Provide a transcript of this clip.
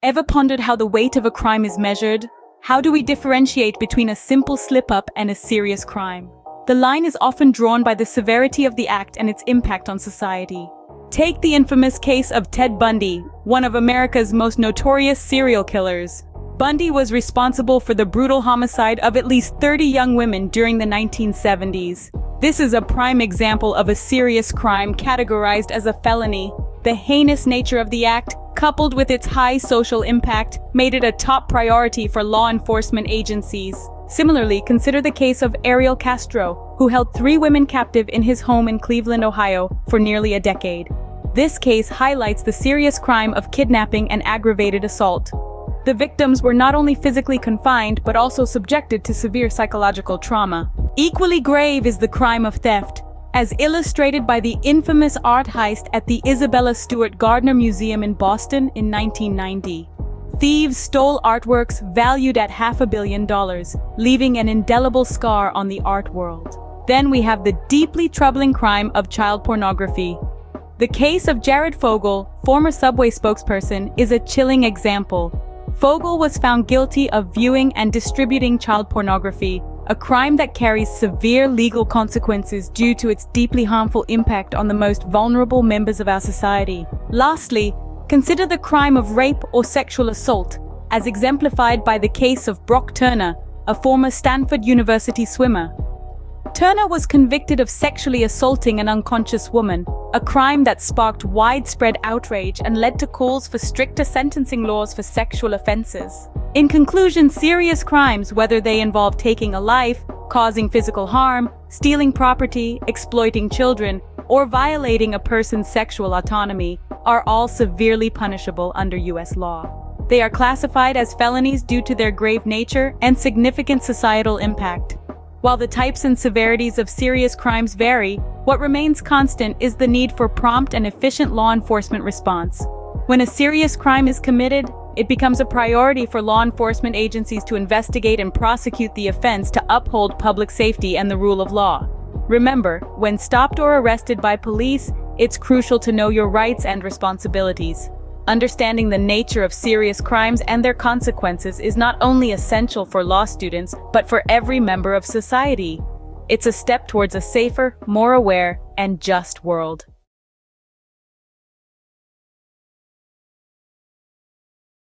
Ever pondered how the weight of a crime is measured? How do we differentiate between a simple slip-up and a serious crime? The line is often drawn by the severity of the act and its impact on society. Take the infamous case of Ted Bundy, one of America's most notorious serial killers. Bundy was responsible for the brutal homicide of at least 30 young women during the 1970s. This is a prime example of a serious crime categorized as a felony. The heinous nature of the act, coupled with its high social impact, made it a top priority for law enforcement agencies. Similarly, consider the case of Ariel Castro, who held 3 women captive in his home in Cleveland, Ohio, for nearly a decade. This case highlights the serious crime of kidnapping and aggravated assault. The victims were not only physically confined, but also subjected to severe psychological trauma. Equally grave is the crime of theft, as illustrated by the infamous art heist at the Isabella Stewart Gardner Museum in Boston in 1990. Thieves stole artworks valued at $500 million, leaving an indelible scar on the art world. Then we have the deeply troubling crime of child pornography. The case of Jared Fogle, former Subway spokesperson, is a chilling example. Fogle was found guilty of viewing and distributing child pornography, a crime that carries severe legal consequences due to its deeply harmful impact on the most vulnerable members of our society. Lastly, consider the crime of rape or sexual assault, as exemplified by the case of Brock Turner, a former Stanford University swimmer. Turner was convicted of sexually assaulting an unconscious woman, a crime that sparked widespread outrage and led to calls for stricter sentencing laws for sexual offenses. In conclusion, serious crimes, whether they involve taking a life, causing physical harm, stealing property, exploiting children, or violating a person's sexual autonomy, are all severely punishable under U.S. law. They are classified as felonies due to their grave nature and significant societal impact. While the types and severities of serious crimes vary, what remains constant is the need for prompt and efficient law enforcement response. When a serious crime is committed, it becomes a priority for law enforcement agencies to investigate and prosecute the offense to uphold public safety and the rule of law. Remember, when stopped or arrested by police, it's crucial to know your rights and responsibilities. Understanding the nature of serious crimes and their consequences is not only essential for law students, but for every member of society. It's a step towards a safer, more aware, and just world.